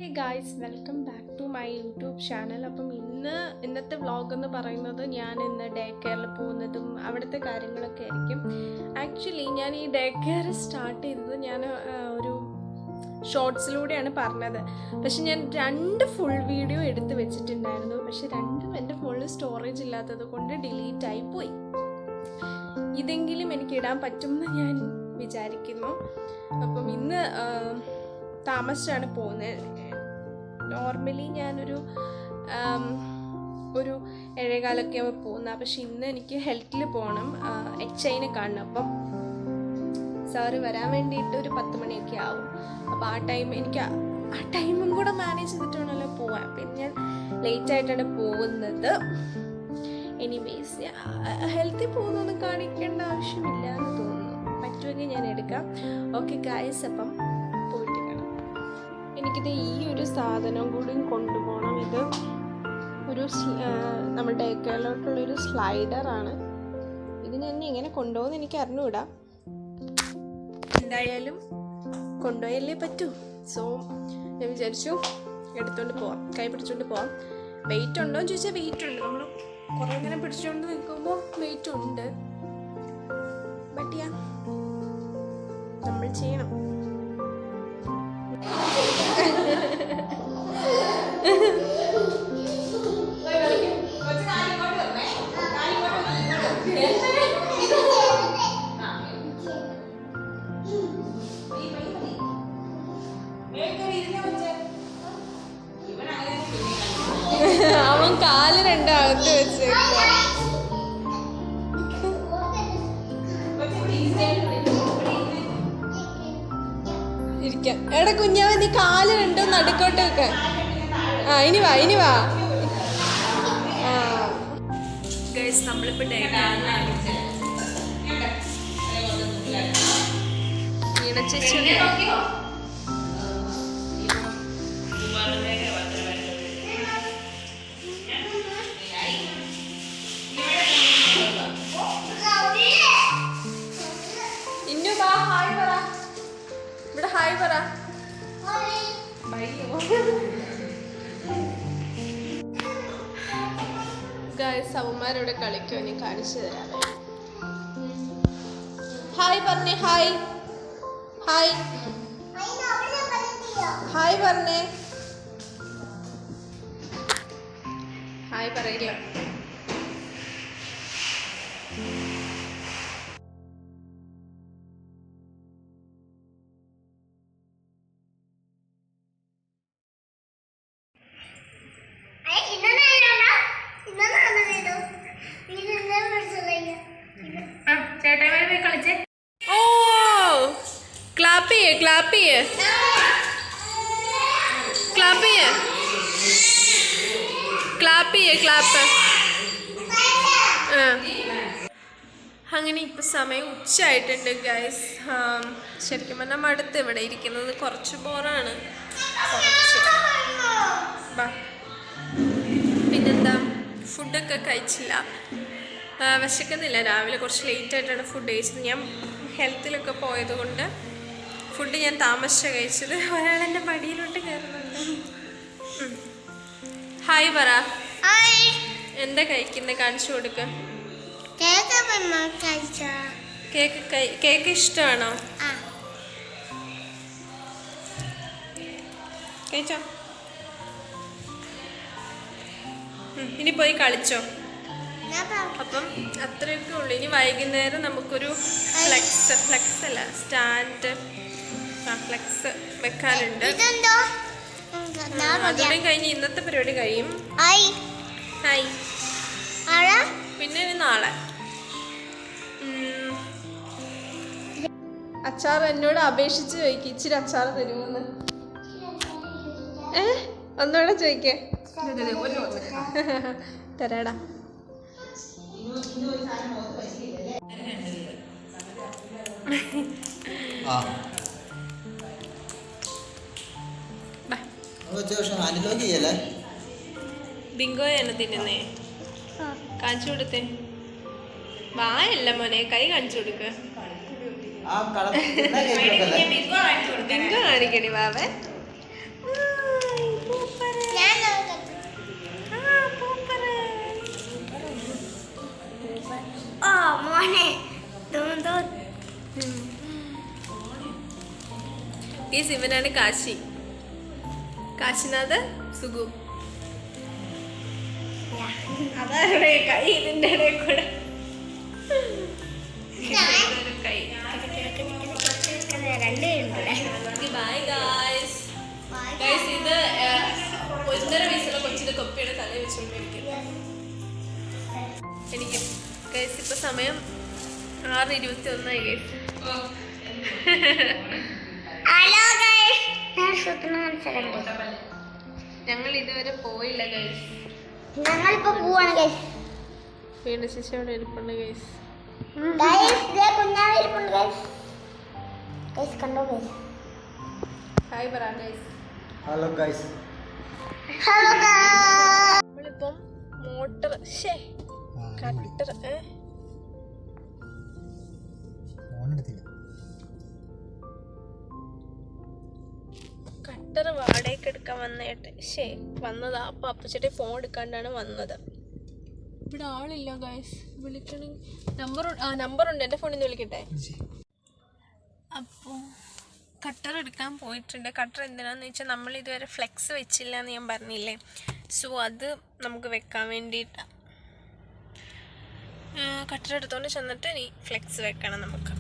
Hey guys, welcome back to my YouTube channel. അപ്പം ഇന്നത്തെ vlog എന്ന് പറയുന്നത് ഞാൻ ഇന്ന് ഡേ കെയറിൽ പോകുന്നതും അവിടുത്തെ കാര്യങ്ങളൊക്കെ ആയിരിക്കും. ആക്ച്വലി ഞാൻ ഈ ഡേ കെയർ സ്റ്റാർട്ട് ചെയ്തത് ഞാൻ ഒരു ഷോർട്സിലൂടെയാണ് പറഞ്ഞത്. പക്ഷെ ഞാൻ 2 ഫുൾ വീഡിയോ എടുത്ത് വെച്ചിട്ടുണ്ടായിരുന്നു. പക്ഷെ 2ഉം എൻ്റെ ഫോണിൽ സ്റ്റോറേജ് ഇല്ലാത്തത് കൊണ്ട് ഡിലീറ്റ് ആയി പോയി. ഇതെങ്കിലും എനിക്ക് ഇടാൻ പറ്റുമെന്ന് ഞാൻ വിചാരിക്കുന്നു. അപ്പം ഇന്ന് താമസിച്ചാണ് പോകുന്നത്. നോർമലി ഞാനൊരു 7:15 ആവുമ്പോൾ പോകുന്നത്. പക്ഷെ ഇന്ന് എനിക്ക് ഹെൽത്തിൽ പോകണം, HIനെ കാണണം. അപ്പം സാറ് വരാൻ വേണ്ടിയിട്ട് ഒരു 10 മണിയൊക്കെ ആവും. അപ്പോൾ ആ ടൈമും കൂടെ മാനേജ് ചെയ്തിട്ടാണല്ലോ പോവാൻ. പിന്നെ ഞാൻ ലേറ്റായിട്ടാണ് പോകുന്നത്. എനിവേസ്, ഹെൽത്തിൽ പോകുന്നൊന്നും കാണിക്കേണ്ട ആവശ്യമില്ല എന്ന് തോന്നുന്നു. പറ്റുമെങ്കിൽ ഞാൻ എടുക്കാം. ഓക്കെ ഗായ്സ്, അപ്പം പോയിട്ട് കാണാം. എനിക്കിത് ഈ ഒരു സാധനം കൂടി കൊണ്ടുപോകണം. ഇത് ഒരു നമ്മുടെ ഡേ കെയറിലോട്ടുള്ളൊരു സ്ലൈഡറാണ്. ഇത് ഞാൻ എങ്ങനെ കൊണ്ടുപോകുമെന്ന് എനിക്ക് അറിഞ്ഞുകൂടാ. എന്തായാലും കൊണ്ടുപോയല്ലേ പറ്റൂ. സോ ഞാൻ വിചാരിച്ചു എടുത്തുകൊണ്ട് പോവാം, കൈ പിടിച്ചുകൊണ്ട് പോവാം. വെയിറ്റ് ഉണ്ടോ എന്ന് ചോദിച്ചാൽ വെയിറ്റ് ഉണ്ട്. നമ്മൾ കുറേ ഇങ്ങനെ പിടിച്ചുകൊണ്ട് നിൽക്കുമ്പോൾ വെയിറ്റ് ഉണ്ട്. ബട്ട് നമ്മൾ ചെയ്യണം. അവൻ കാല് 2 അകത്ത് വെച്ചേക്ക. ഇരിക്കാം. എടാ കുഞ്ഞാവ, നീ കാല് 2 നടുക്കോട്ട് വെക്ക. ഇനി വാ. ഗൈസ്, നമ്മളിപ്പോ ഇന്നു വാ, ഹായ് പറ. ഇവിടെ ഹായ് പറ. ഗൈസ്, അവന്മാരോടെ കളിക്കുമോ? ഞാൻ കാണിച്ചു തരാം. ഹായ് പറഞ്ഞേ. ഹായ് പറഞ്ഞേ. ഹായ് പറയില്ല. ചേട്ടായി പോയി കളിച്ചേ. ഓ, ക്ലാപ്പ് ചെയ്യേ. അങ്ങനെ ഇപ്പം സമയം ഉച്ചയായിട്ടുണ്ട് ഗൈസ്. ശരിക്കും പറഞ്ഞാൽ മടുത്ത് ഇവിടെ ഇരിക്കുന്നത്. കുറച്ച് ബോറാണ്. പിന്നെന്താ, ഫുഡൊക്കെ കഴിച്ചില്ല, വിശക്കുന്നില്ല. രാവിലെ കുറച്ച് ലേറ്റായിട്ടാണ് ഫുഡ് കഴിച്ചത്. ഞാൻ ഹെൽത്തിലൊക്കെ പോയത് കൊണ്ട് ഫുഡ് ഞാൻ താമസിച്ചാണ് കഴിച്ചത്. ഒരാളെൻ്റെ മടിയിലോട്ട് കയറുന്നുണ്ട്. ഹായ് പറ. എന്താ കഴിക്കുന്നത്? കാണിച്ചു കൊടുക്ക. കേക്ക് ഇഷ്ടമാണോ? കഴിച്ചോ? ഇനി പോയി കളിച്ചോ. അപ്പം അത്രയൊക്കെ ഉള്ളു. ഇനി വൈകുന്നേരം നമുക്കൊരു ഫ്ലെക്സ് അല്ല, സ്റ്റാൻഡ് ഫ്ലെക്സ് വെക്കാനുണ്ട്. അതുകൂടെ കഴിഞ്ഞ് ഇന്നത്തെ പരിപാടി കഴിയും. പിന്നെ നാളെ അച്ചാർ എന്നോട് അപേക്ഷിച്ച് ചോദിക്കും, ഇച്ചിരി അച്ചാർ തരുമെന്ന്. ഒന്നുകൂടെ ചോദിക്കേ. തരാടാ. ബിങ്കോയാണ് തിന്നുന്നേ. കാണിച്ചു കൊടുത്തേ. വായല്ല മോനെ, കൈ കാണിച്ചു കൊടുക്ക. ബിങ്കോ കാണിക്കണി വാവേ. ഗൈസ് ഇവനാണ് കാശി, കാശിനാഥ് സുഗു. അതാണ് കൈ ഇതിൻ്റെ ഇടയിൽ കൂടെ കൈ. Bye guys. ഗൈസ് ഇത് 1.5 വയസ്സുള്ള കൊച്ചിന്റെ കൊപ്പിയുടെ തലയിൽ വെച്ചുകൊണ്ടിരിക്കുന്നത് എനിക്ക്. ഗൈസ് ഇപ്പൊ സമയം 6:21 ഗൈസ്. ഞങ്ങൾ ഇതുവരെ പോയില്ല ഗൈസ്. ഞങ്ങളിപ്പോ പോവാണ് ഗൈസ്. വീണ്ടും ശേഷം അവിടെ ഇരിപ്പുണ്ട് ഗൈസ്. കണ്ടോ ഗൈസ്? ഹായ് പറ guys. Hello guys. Hello guys. നമ്മളിപ്പം മോട്ടർ കട്ടർ കട്ടർ വാടകയ്ക്ക് എടുക്കാൻ വന്നിട്ട് വന്നതാ. അപ്പൊ അപ്പച്ചേട്ടി ഫോൺ എടുക്കാണ്ടാണ് വന്നത്. ഇവിടെ ആളില്ല ഗൈസ്. വിളിക്കണമെങ്കിൽ നമ്പറുണ്ട്, എൻ്റെ ഫോണിൽ നിന്ന് വിളിക്കട്ടെ. അപ്പോൾ കട്ടർ എടുക്കാൻ പോയിട്ടുണ്ട്. കട്ടർ എന്തിനാന്ന് വെച്ചാൽ നമ്മൾ ഇതുവരെ ഫ്ലെക്സ് വെച്ചില്ല എന്ന് ഞാൻ പറഞ്ഞില്ലേ. സോ അത് നമുക്ക് വെക്കാൻ വേണ്ടിയിട്ടാണ്. കട്ടർ എടുത്തോണ്ട് ചെന്നിട്ട് ഇനി ഫ്ലെക്സ് വെക്കണം നമുക്ക്.